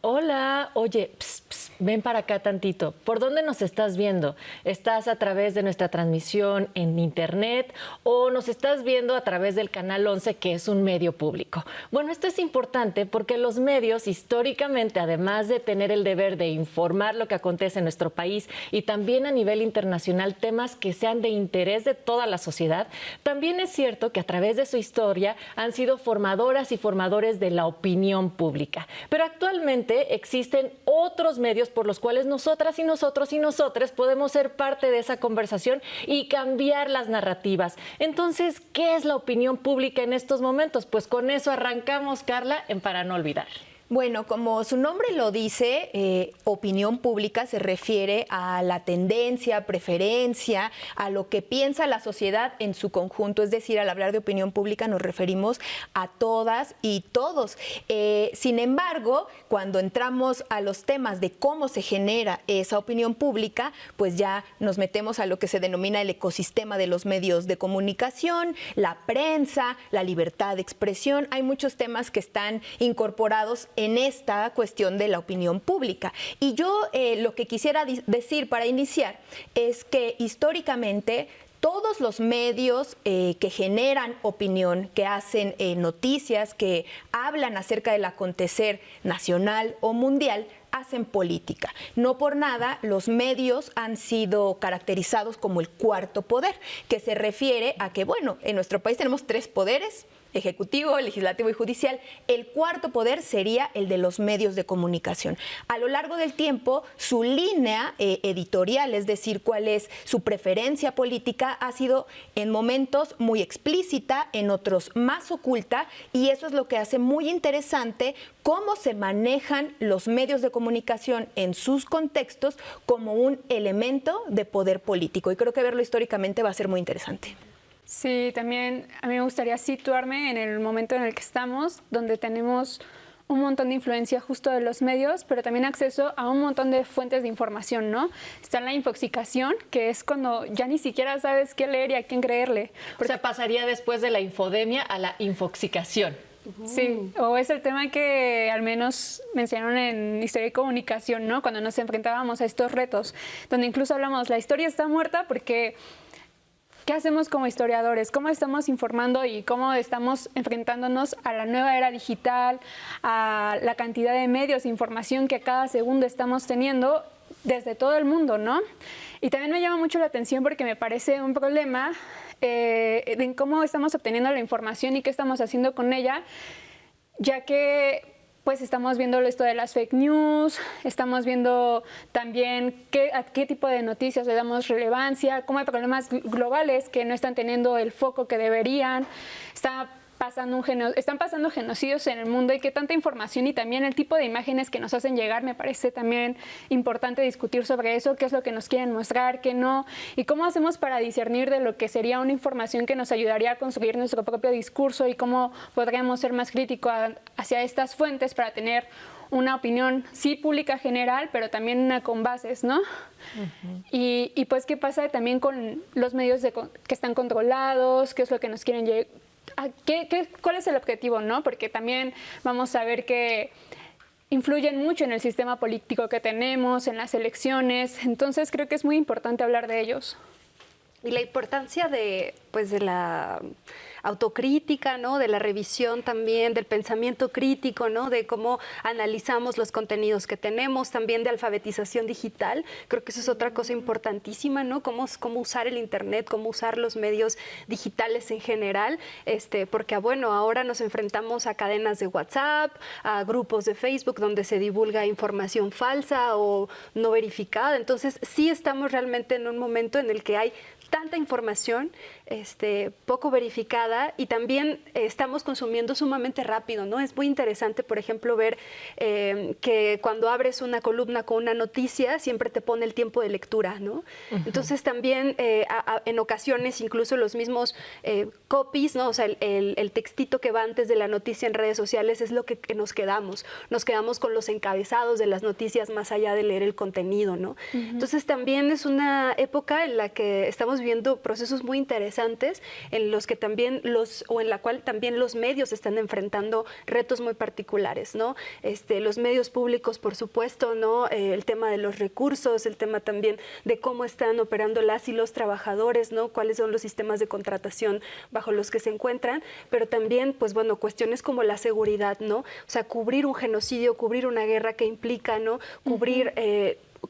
Hola, oye, ven para acá tantito. ¿Por dónde nos estás viendo? ¿Estás a través de nuestra transmisión en internet o nos estás viendo a través del Canal 11, que es un medio público? Bueno, esto es importante porque los medios históricamente, además de tener el deber de informar lo que acontece en nuestro país y también a nivel internacional temas que sean de interés de toda la sociedad, también es cierto que a través de su historia han sido formadoras y formadores de la opinión pública. Pero actualmente existen otros medios por los cuales nosotras y nosotros y nosotres podemos ser parte de esa conversación y cambiar las narrativas. Entonces, ¿qué es la opinión pública en estos momentos? Pues con eso arrancamos, Carla, en Para No Olvidar. Bueno, como su nombre lo dice, opinión pública se refiere a la tendencia, preferencia, a lo que piensa la sociedad en su conjunto. Es decir, al hablar de opinión pública nos referimos a todas y todos. Sin embargo, cuando entramos a los temas de cómo se genera esa opinión pública, pues ya nos metemos a lo que se denomina el ecosistema de los medios de comunicación, la prensa, la libertad de expresión. Hay muchos temas que están incorporados en esta cuestión de la opinión pública. Y yo lo que quisiera decir para iniciar es que históricamente todos los medios que generan opinión, que hacen noticias, que hablan acerca del acontecer nacional o mundial, hacen política. No por nada los medios han sido caracterizados como el cuarto poder, que se refiere a que, bueno, en nuestro país tenemos 3 poderes: ejecutivo, legislativo y judicial. El cuarto poder sería el de los medios de comunicación. A lo largo del tiempo, su línea editorial, es decir, cuál es su preferencia política, ha sido en momentos muy explícita, en otros más oculta, y eso es lo que hace muy interesante cómo se manejan los medios de comunicación en sus contextos como un elemento de poder político. Y creo que verlo históricamente va a ser muy interesante. Sí, también a mí me gustaría situarme en el momento en el que estamos, donde tenemos un montón de influencia justo de los medios, pero también acceso a un montón de fuentes de información, ¿no? Está la infoxicación, que es cuando ya ni siquiera sabes qué leer y a quién creerle. O sea, pasaría después de la infodemia a la infoxicación. Sí, o es el tema que al menos me enseñaron en Historia y Comunicación, ¿no? Cuando nos enfrentábamos a estos retos, donde incluso hablamos, la historia está muerta porque ¿qué hacemos como historiadores? ¿Cómo estamos informando y cómo estamos enfrentándonos a la nueva era digital, a la cantidad de medios de información que a cada segundo estamos teniendo desde todo el mundo, ¿no? Y también me llama mucho la atención porque me parece un problema en cómo estamos obteniendo la información y qué estamos haciendo con ella, ya que pues estamos viendo esto de las fake news, estamos viendo también a qué tipo de noticias le damos relevancia, cómo hay problemas globales que no están teniendo el foco que deberían, están pasando genocidios en el mundo y qué tanta información y también el tipo de imágenes que nos hacen llegar. Me parece también importante discutir sobre eso, qué es lo que nos quieren mostrar, qué no, y cómo hacemos para discernir de lo que sería una información que nos ayudaría a construir nuestro propio discurso y cómo podríamos ser más críticos hacia estas fuentes para tener una opinión, sí, pública general, pero también una con bases, ¿no? Y pues qué pasa también con los medios que están controlados, qué es lo que nos quieren llegar. ¿Cuál es el objetivo, no? Porque también vamos a ver que influyen mucho en el sistema político que tenemos, en las elecciones. Entonces creo que es muy importante hablar de ellos. Y la importancia de la autocrítica, ¿no? De la revisión también, del pensamiento crítico, ¿no? De cómo analizamos los contenidos que tenemos, también de alfabetización digital. Creo que eso es otra cosa importantísima, ¿no? Cómo usar el internet, cómo usar los medios digitales en general, porque bueno, ahora nos enfrentamos a cadenas de WhatsApp, a grupos de Facebook donde se divulga información falsa o no verificada. Entonces sí estamos realmente en un momento en el que hay tanta información poco verificada, y también estamos consumiendo sumamente rápido, ¿no? Es muy interesante, por ejemplo, ver que cuando abres una columna con una noticia, siempre te pone el tiempo de lectura, ¿no? Entonces también en ocasiones incluso los mismos copies, ¿no? O sea, el textito que va antes de la noticia en redes sociales es lo que nos quedamos. Nos quedamos con los encabezados de las noticias más allá de leer el contenido, ¿no? Entonces también es una época en la que estamos viviendo procesos muy interesantes en los que también en la cual también los medios están enfrentando retos muy particulares, ¿no? Los medios públicos, por supuesto, ¿no? El tema de los recursos, el tema también de cómo están operando las y los trabajadores, ¿no? Cuáles son los sistemas de contratación bajo los que se encuentran, pero también, pues bueno, cuestiones como la seguridad, ¿no? O sea, cubrir un genocidio, cubrir una guerra que implica, ¿no? Cubrir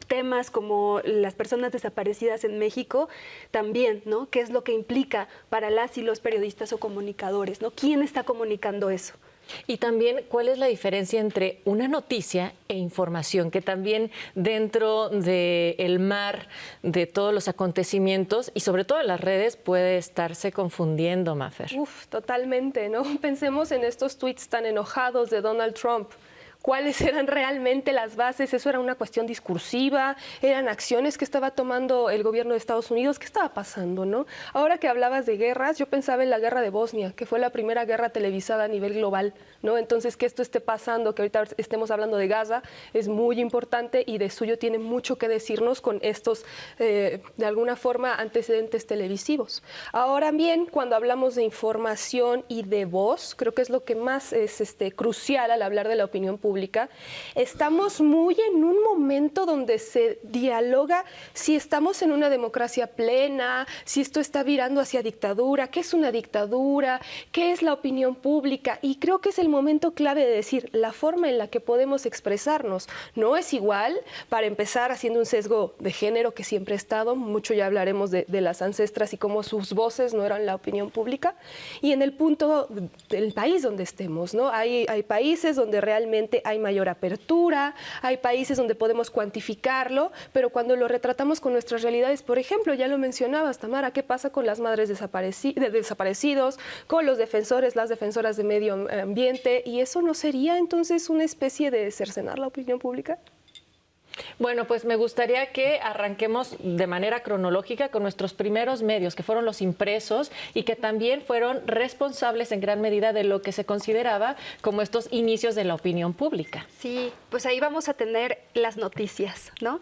temas como las personas desaparecidas en México, también, ¿no? ¿Qué es lo que implica para las y los periodistas o comunicadores, ¿no? ¿Quién está comunicando eso? Y también, ¿cuál es la diferencia entre una noticia e información? Que también dentro del mar de todos los acontecimientos y sobre todo en las redes puede estarse confundiendo, Mafer. Totalmente, ¿no? Pensemos en estos tweets tan enojados de Donald Trump. ¿Cuáles eran realmente las bases? ¿Eso era una cuestión discursiva? ¿Eran acciones que estaba tomando el gobierno de Estados Unidos? ¿Qué estaba pasando, no? Ahora que hablabas de guerras, yo pensaba en la guerra de Bosnia, que fue la primera guerra televisada a nivel global, ¿no? Entonces, que esto esté pasando, que ahorita estemos hablando de Gaza, es muy importante y de suyo tiene mucho que decirnos con estos, de alguna forma, antecedentes televisivos. Ahora bien, cuando hablamos de información y de voz, creo que es lo que más es crucial al hablar de la opinión pública. Estamos muy en un momento donde se dialoga si estamos en una democracia plena, si esto está virando hacia dictadura, qué es una dictadura, qué es la opinión pública, y creo que es el momento clave de decir la forma en la que podemos expresarnos. No es igual, para empezar, haciendo un sesgo de género que siempre ha estado, mucho ya hablaremos de las ancestras y cómo sus voces no eran la opinión pública, y en el punto del país donde estemos, ¿no? Hay países donde realmente hay mayor apertura, hay países donde podemos cuantificarlo, pero cuando lo retratamos con nuestras realidades, por ejemplo, ya lo mencionabas, Tamara, ¿qué pasa con las madres desaparecidos, con los defensores, las defensoras de medio ambiente? ¿Y eso no sería entonces una especie de cercenar la opinión pública? Bueno, pues me gustaría que arranquemos de manera cronológica con nuestros primeros medios, que fueron los impresos y que también fueron responsables en gran medida de lo que se consideraba como estos inicios de la opinión pública. Sí, pues ahí vamos a tener las noticias, ¿no?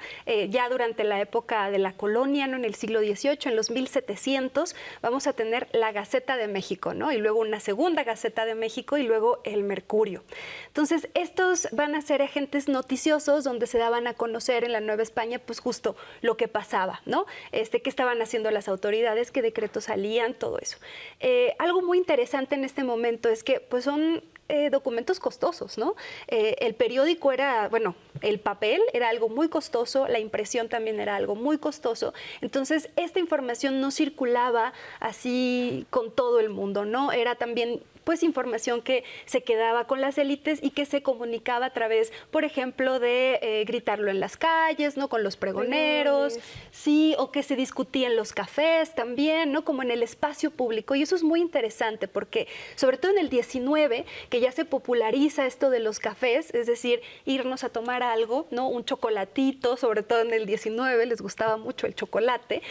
Ya durante la época de la colonia, ¿no? En el siglo XVIII, en los 1700, vamos a tener la Gaceta de México, ¿no? Y luego una segunda Gaceta de México y luego el Mercurio. Entonces, estos van a ser agentes noticiosos donde se daban a conocer en la Nueva España, pues justo lo que pasaba, ¿no? Qué estaban haciendo las autoridades, qué decretos salían, todo eso. Algo muy interesante en este momento es que, pues son documentos costosos, ¿no? El periódico era, bueno, el papel era algo muy costoso, la impresión también era algo muy costoso. Entonces, esta información no circulaba así con todo el mundo, ¿no? Era también pues información que se quedaba con las élites y que se comunicaba a través, por ejemplo, de gritarlo en las calles, ¿no? Con los pregoneros, sí, o que se discutía en los cafés también, ¿no? Como en el espacio público. Y eso es muy interesante porque, sobre todo en el 19, que ya se populariza esto de los cafés, es decir, irnos a tomar algo, ¿no? Un chocolatito, sobre todo en el 19, les gustaba mucho el chocolate,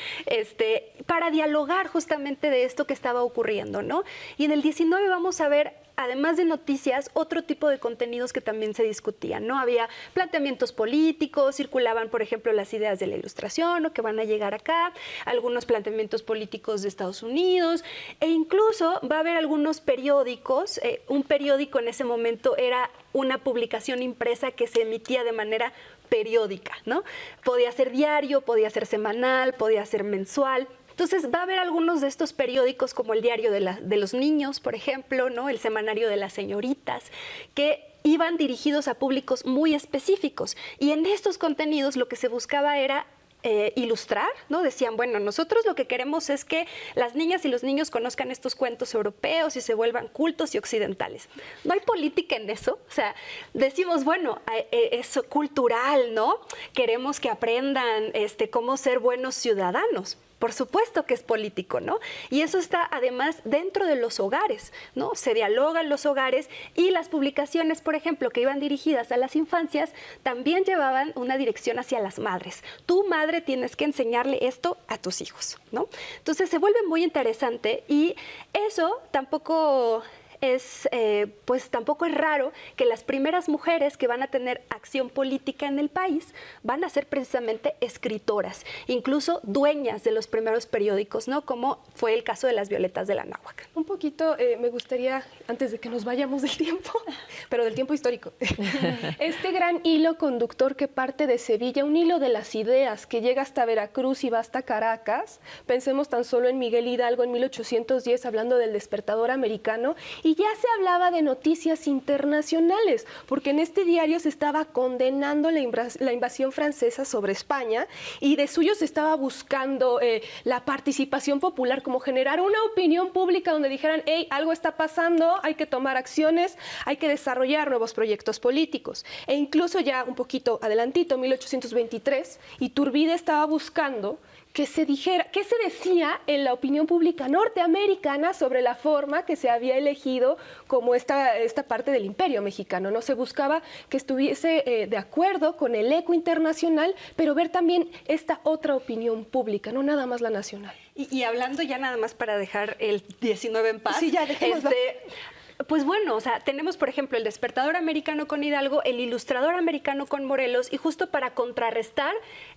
para dialogar justamente de esto que estaba ocurriendo, ¿no? Y en el 19 vamos a ver, además de noticias, otro tipo de contenidos que también se discutían, ¿no? Había planteamientos políticos, circulaban, por ejemplo, las ideas de la Ilustración, ¿no? Que van a llegar acá, algunos planteamientos políticos de Estados Unidos, e incluso va a haber algunos periódicos. Un periódico en ese momento era una publicación impresa que se emitía de manera periódica, ¿no? Podía ser diario, podía ser semanal, podía ser mensual. Entonces va a haber algunos de estos periódicos como el Diario de los Niños, por ejemplo, ¿no? El Semanario de las Señoritas, que iban dirigidos a públicos muy específicos. Y en estos contenidos lo que se buscaba era ilustrar, ¿no? Decían, bueno, nosotros lo que queremos es que las niñas y los niños conozcan estos cuentos europeos y se vuelvan cultos y occidentales. No hay política en eso, o sea, decimos, bueno, es cultural, ¿no? Queremos que aprendan cómo ser buenos ciudadanos. Por supuesto que es político, ¿no? Y eso está además dentro de los hogares, ¿no? Se dialoga en los hogares y las publicaciones, por ejemplo, que iban dirigidas a las infancias, también llevaban una dirección hacia las madres. Tu madre tienes que enseñarle esto a tus hijos, ¿no? Entonces se vuelve muy interesante y eso tampoco es raro que las primeras mujeres que van a tener acción política en el país van a ser precisamente escritoras, incluso dueñas de los primeros periódicos, ¿no? Como fue el caso de las Violetas de la Náhuac. Un poquito me gustaría, antes de que nos vayamos del tiempo, pero del tiempo histórico, este gran hilo conductor que parte de Sevilla, un hilo de las ideas que llega hasta Veracruz y va hasta Caracas, pensemos tan solo en Miguel Hidalgo en 1810 hablando del despertador americano, y ya se hablaba de noticias internacionales, porque en este diario se estaba condenando la invasión francesa sobre España y de suyo se estaba buscando la participación popular, como generar una opinión pública donde dijeran, hey, algo está pasando, hay que tomar acciones, hay que desarrollar nuevos proyectos políticos. E incluso ya un poquito adelantito, 1823, Iturbide estaba buscando que se dijera, qué se decía en la opinión pública norteamericana sobre la forma que se había elegido como esta parte del imperio mexicano, ¿no? Se buscaba que estuviese de acuerdo con el eco internacional, pero ver también esta otra opinión pública, no nada más la nacional. Y hablando ya nada más para dejar el 19 en paz. Sí, ya, dejémoslo. Pues bueno, o sea, tenemos por ejemplo el despertador americano con Hidalgo, el ilustrador americano con Morelos, y justo para contrarrestar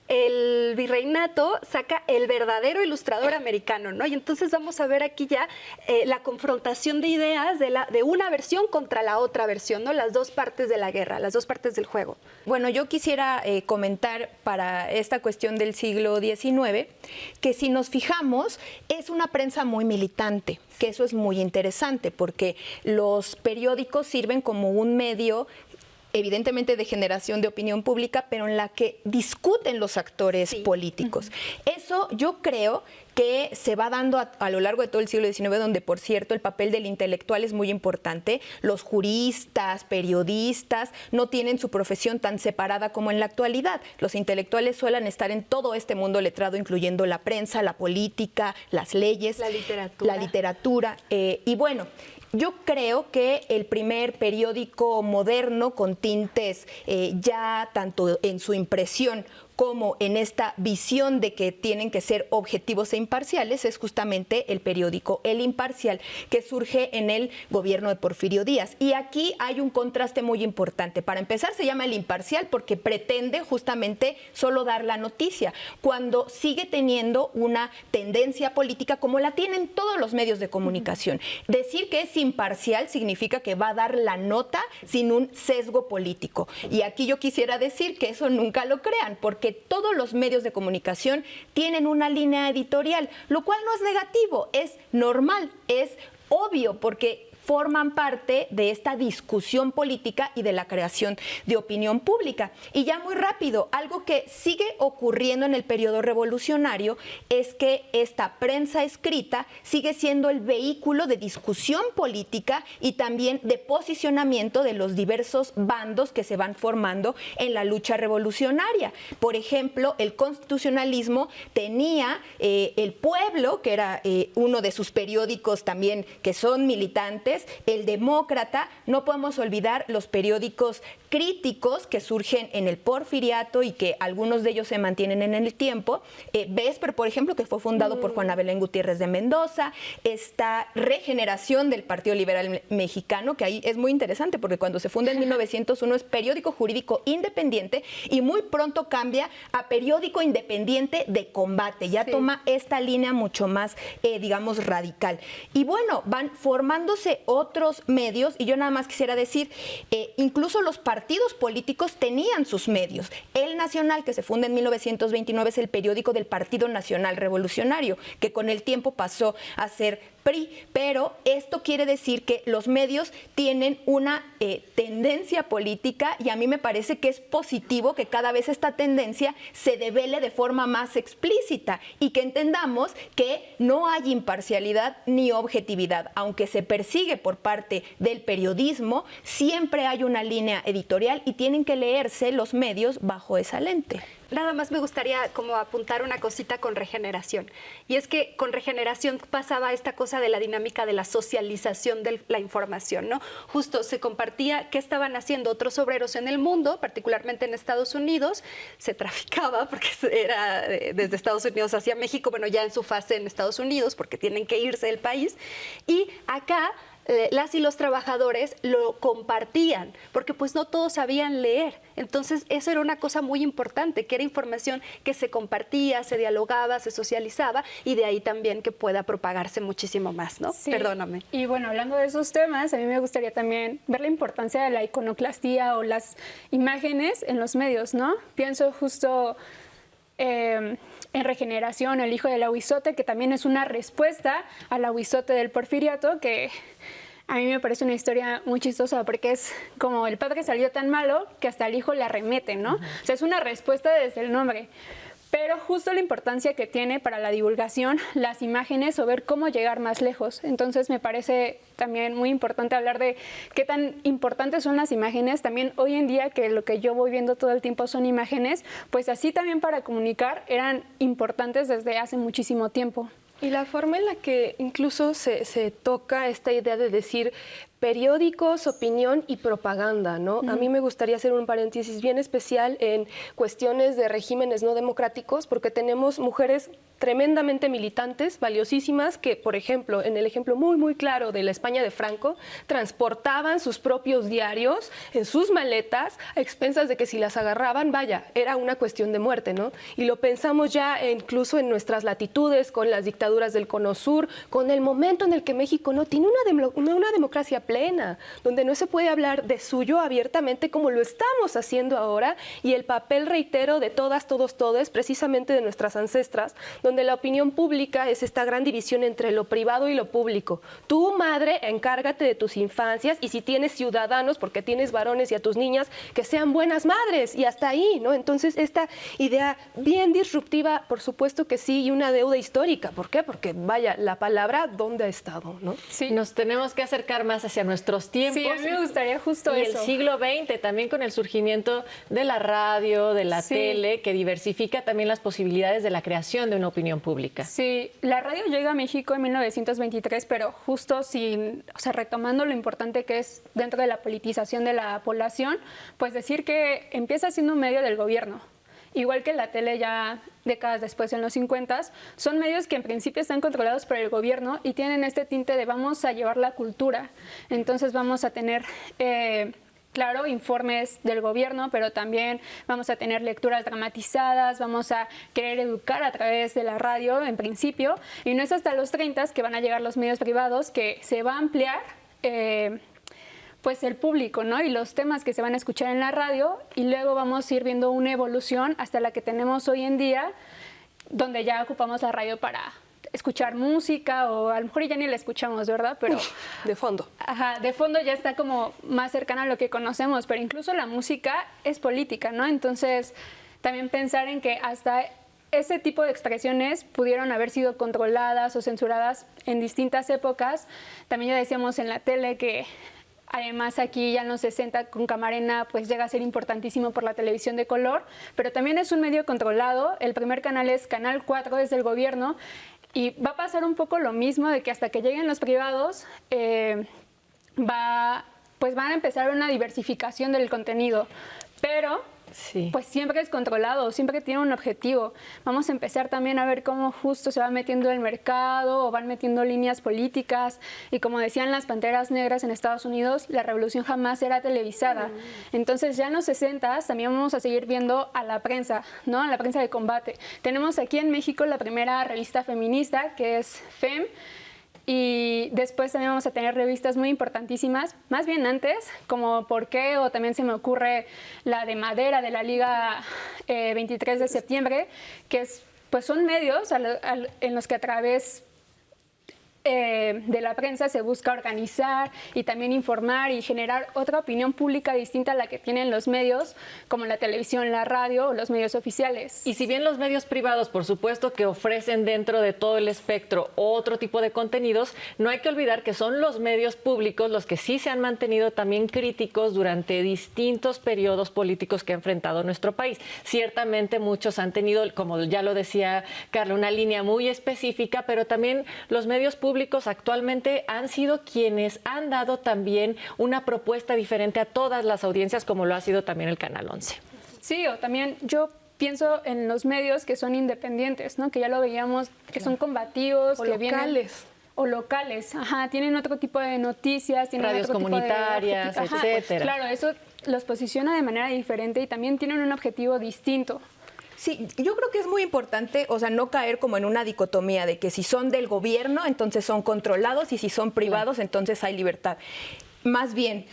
el virreinato saca el verdadero ilustrador americano, ¿no? Y entonces vamos a ver aquí ya la confrontación de ideas de una versión contra la otra versión, ¿no? Las dos partes de la guerra, las dos partes del juego. Bueno, yo quisiera comentar para esta cuestión del siglo XIX que si nos fijamos es una prensa muy militante, que eso es muy interesante porque los periódicos sirven como un medio evidentemente de generación de opinión pública, pero en la que discuten los actores políticos. Eso yo creo que se va dando a lo largo de todo el siglo XIX, donde, por cierto, el papel del intelectual es muy importante. Los juristas, periodistas, no tienen su profesión tan separada como en la actualidad. Los intelectuales suelen estar en todo este mundo letrado, incluyendo la prensa, la política, las leyes, la literatura. Y bueno, yo creo que el primer periódico moderno con tintes ya tanto en su impresión como en esta visión de que tienen que ser objetivos e imparciales es justamente el periódico El Imparcial, que surge en el gobierno de Porfirio Díaz. Y aquí hay un contraste muy importante. Para empezar, se llama El Imparcial porque pretende justamente solo dar la noticia, cuando sigue teniendo una tendencia política como la tienen todos los medios de comunicación. Decir que es imparcial significa que va a dar la nota sin un sesgo político. Y aquí yo quisiera decir que eso nunca lo crean, porque todos los medios de comunicación tienen una línea editorial, lo cual no es negativo, es normal, es obvio, porque forman parte de esta discusión política y de la creación de opinión pública. Y ya muy rápido, algo que sigue ocurriendo en el periodo revolucionario es que esta prensa escrita sigue siendo el vehículo de discusión política y también de posicionamiento de los diversos bandos que se van formando en la lucha revolucionaria. Por ejemplo, el constitucionalismo tenía El Pueblo, que era uno de sus periódicos también que son militantes, El Demócrata. No podemos olvidar los periódicos críticos que surgen en el Porfiriato y que algunos de ellos se mantienen en el tiempo. Vesper, por ejemplo, que fue fundado por Juana Belén Gutiérrez de Mendoza. Esta regeneración del Partido Liberal Mexicano, que ahí es muy interesante porque cuando se funda en 1901 es periódico jurídico independiente y muy pronto cambia a periódico independiente de combate. Ya toma esta línea mucho más, digamos, radical. Y bueno, van formándose otros medios, y yo nada más quisiera decir, incluso los partidos políticos tenían sus medios. El Nacional, que se funda en 1929, es el periódico del Partido Nacional Revolucionario, que con el tiempo pasó a ser PRI, pero esto quiere decir que los medios tienen una tendencia política, y a mí me parece que es positivo que cada vez esta tendencia se devele de forma más explícita y que entendamos que no hay imparcialidad ni objetividad. Aunque se persigue por parte del periodismo, siempre hay una línea editorial y tienen que leerse los medios bajo esa lente. Nada más me gustaría como apuntar una cosita con Regeneración. Y es que con Regeneración pasaba esta cosa de la dinámica de la socialización de la información, ¿no? Justo se compartía qué estaban haciendo otros obreros en el mundo, particularmente en Estados Unidos. Se traficaba, porque era desde Estados Unidos hacia México, bueno, ya en su fase en Estados Unidos, porque tienen que irse del país. Y acá las y los trabajadores lo compartían, porque pues no todos sabían leer. Entonces, eso era una cosa muy importante, que era información que se compartía, se dialogaba, se socializaba, y de ahí también que pueda propagarse muchísimo más, ¿no? Sí. Perdóname. Y bueno, hablando de esos temas, a mí me gustaría también ver la importancia de la iconoclastía o las imágenes en los medios, ¿no? Pienso justo en Regeneración, el hijo del ahuizote, que también es una respuesta al ahuizote del porfiriato, que a mí me parece una historia muy chistosa porque es como el padre salió tan malo que hasta el hijo le arremete, ¿no? O sea, es una respuesta desde el nombre. Pero justo la importancia que tiene para la divulgación las imágenes o ver cómo llegar más lejos. Entonces me parece también muy importante hablar de qué tan importantes son las imágenes. También hoy en día, que lo que yo voy viendo todo el tiempo son imágenes, pues así también para comunicar eran importantes desde hace muchísimo tiempo. Y la forma en la que incluso se toca esta idea de decir periódicos, opinión y propaganda, ¿no? A mí me gustaría hacer un paréntesis bien especial en cuestiones de regímenes no democráticos, porque tenemos mujeres tremendamente militantes, valiosísimas, que, por ejemplo, en el ejemplo muy, muy claro de la España de Franco, transportaban sus propios diarios en sus maletas a expensas de que si las agarraban, vaya, era una cuestión de muerte, ¿no? Y lo pensamos ya incluso en nuestras latitudes, con las dictaduras del Cono Sur, con el momento en el que México no tiene una democracia plena, donde no se puede hablar de suyo abiertamente como lo estamos haciendo ahora, y el papel, reitero, de todas, todos, todes, precisamente de nuestras ancestras, donde la opinión pública es esta gran división entre lo privado y lo público. Tú, madre, encárgate de tus infancias, y si tienes ciudadanos, porque tienes varones y a tus niñas, que sean buenas madres, y hasta ahí, ¿no? Entonces, esta idea bien disruptiva, por supuesto que sí, y una deuda histórica. ¿Por qué? Porque, vaya, la palabra, ¿dónde ha estado, no? Sí. Nos tenemos que acercar más hacia nuestros tiempos. Sí, a mí me gustaría justo y eso. el siglo XX, también con el surgimiento de la radio, de la tele, que diversifica también las posibilidades de la creación de una opinión pública. Sí, la radio llega a México en 1923, pero justo retomando lo importante que es dentro de la politización de la población, pues decir que empieza siendo un medio del gobierno. Igual que la tele ya décadas después, en los 50, son medios que en principio están controlados por el gobierno y tienen este tinte de vamos a llevar la cultura. Entonces vamos a tener, claro, informes del gobierno, pero también vamos a tener lecturas dramatizadas, vamos a querer educar a través de la radio en principio. Y no es hasta los 30 que van a llegar los medios privados, que se va a ampliar pues el público, ¿no? Y los temas que se van a escuchar en la radio, y luego vamos a ir viendo una evolución hasta la que tenemos hoy en día, donde ya ocupamos la radio para escuchar música, o a lo mejor ya ni la escuchamos, ¿verdad? Pero de fondo. Ajá, de fondo ya está como más cercana a lo que conocemos, pero incluso la música es política, ¿no? Entonces, también pensar en que hasta ese tipo de expresiones pudieron haber sido controladas o censuradas en distintas épocas. También ya decíamos en la tele que además aquí ya en los 60 con Camarena pues llega a ser importantísimo por la televisión de color, pero también es un medio controlado. El primer canal es Canal 4, es del gobierno, y va a pasar un poco lo mismo, de que hasta que lleguen los privados van a empezar una diversificación del contenido, pero pues siempre es controlado, siempre tiene un objetivo. Vamos a empezar también a ver cómo justo se va metiendo el mercado o van metiendo líneas políticas, y como decían las Panteras Negras en Estados Unidos, la revolución jamás era televisada. Entonces ya en los 60 también vamos a seguir viendo a la prensa, ¿no? A la prensa de combate. Tenemos aquí en México la primera revista feminista, que es FEM, y después también vamos a tener revistas muy importantísimas, más bien antes, como Por qué, o también se me ocurre la de Madera, de la Liga 23 de septiembre, que pues son medios en los que a través de la prensa se busca organizar y también informar y generar otra opinión pública distinta a la que tienen los medios, como la televisión, la radio o los medios oficiales. Y si bien los medios privados, por supuesto, que ofrecen dentro de todo el espectro otro tipo de contenidos, no hay que olvidar que son los medios públicos los que sí se han mantenido también críticos durante distintos periodos políticos que ha enfrentado nuestro país. Ciertamente muchos han tenido, como ya lo decía Carla, una línea muy específica, pero también los medios públicos actualmente han sido quienes han dado también una propuesta diferente a todas las audiencias, como lo ha sido también el Canal 11. Sí, o también yo pienso en los medios que son independientes, ¿no? Que ya lo veíamos, que son combativos, O que locales. O locales, ajá, tienen otro tipo de noticias, tienen Radios otro comunitarias, tipo de... Ajá, etcétera. Claro, eso los posiciona de manera diferente y también tienen un objetivo distinto. Sí, yo creo que es muy importante, o sea, no caer como en una dicotomía de que si son del gobierno, entonces son controlados y si son privados, entonces hay libertad. Más bien,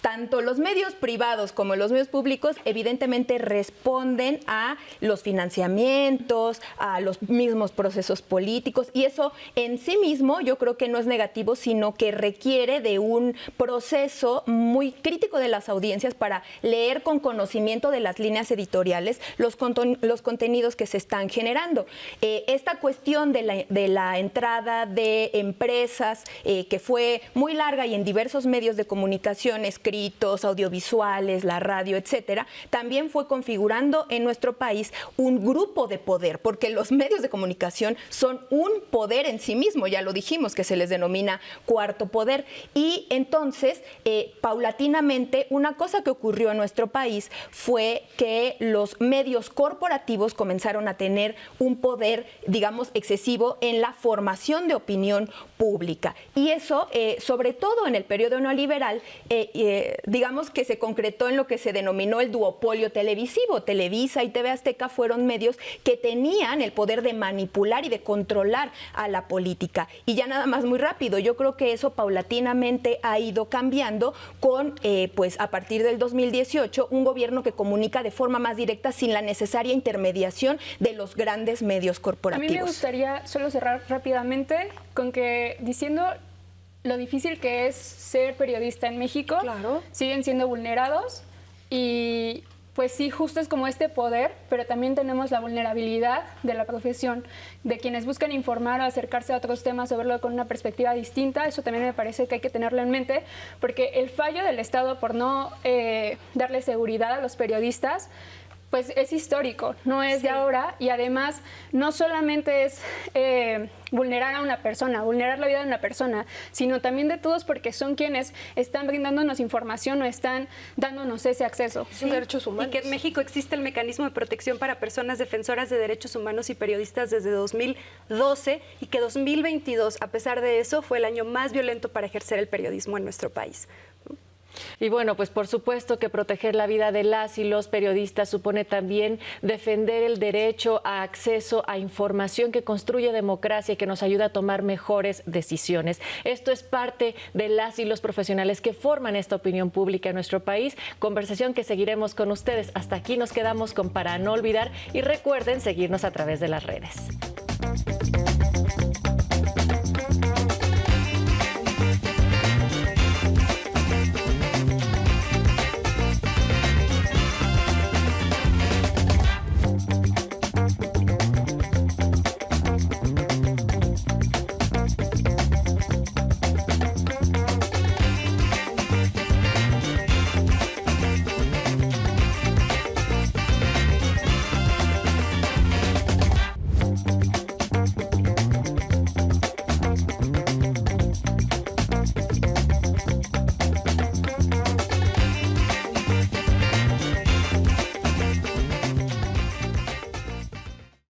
tanto los medios privados como los medios públicos evidentemente responden a los financiamientos, a los mismos procesos políticos, y eso en sí mismo yo creo que no es negativo, sino que requiere de un proceso muy crítico de las audiencias para leer con conocimiento de las líneas editoriales los contenidos que se están generando. Esta cuestión de la entrada de empresas que fue muy larga y en diversos medios de comunicación escritos, audiovisuales, la radio, etcétera, también fue configurando en nuestro país un grupo de poder, porque los medios de comunicación son un poder en sí mismo, ya lo dijimos, que se les denomina cuarto poder. Y entonces, paulatinamente, una cosa que ocurrió en nuestro país fue que los medios corporativos comenzaron a tener un poder, digamos, excesivo en la formación de opinión pública. Y eso, sobre todo en el periodo neoliberal, digamos que se concretó en lo que se denominó el duopolio televisivo. Televisa y TV Azteca fueron medios que tenían el poder de manipular y de controlar a la política. Y ya nada más muy rápido, yo creo que eso paulatinamente ha ido cambiando con, pues a partir del 2018, un gobierno que comunica de forma más directa sin la necesaria intermediación de los grandes medios corporativos. A mí me gustaría solo cerrar rápidamente con que diciendo lo difícil que es ser periodista en México, Claro. siguen siendo vulnerados y pues sí, justo es como este poder, pero también tenemos la vulnerabilidad de la profesión, de quienes buscan informar o acercarse a otros temas o verlo con una perspectiva distinta. Eso también me parece que hay que tenerlo en mente, porque el fallo del Estado por no darle seguridad a los periodistas pues es histórico, no es de ahora, y además no solamente es vulnerar a una persona, vulnerar la vida de una persona, sino también de todos, porque son quienes están brindándonos información o están dándonos ese acceso. Son derechos humanos. Y que en México existe el mecanismo de protección para personas defensoras de derechos humanos y periodistas desde 2012, y que 2022, a pesar de eso, fue el año más violento para ejercer el periodismo en nuestro país. Y bueno, pues por supuesto que proteger la vida de las y los periodistas supone también defender el derecho a acceso a información que construye democracia y que nos ayuda a tomar mejores decisiones. Esto es parte de las y los profesionales que forman esta opinión pública en nuestro país. Conversación que seguiremos con ustedes. Hasta aquí nos quedamos con Para No Olvidar, y recuerden seguirnos a través de las redes.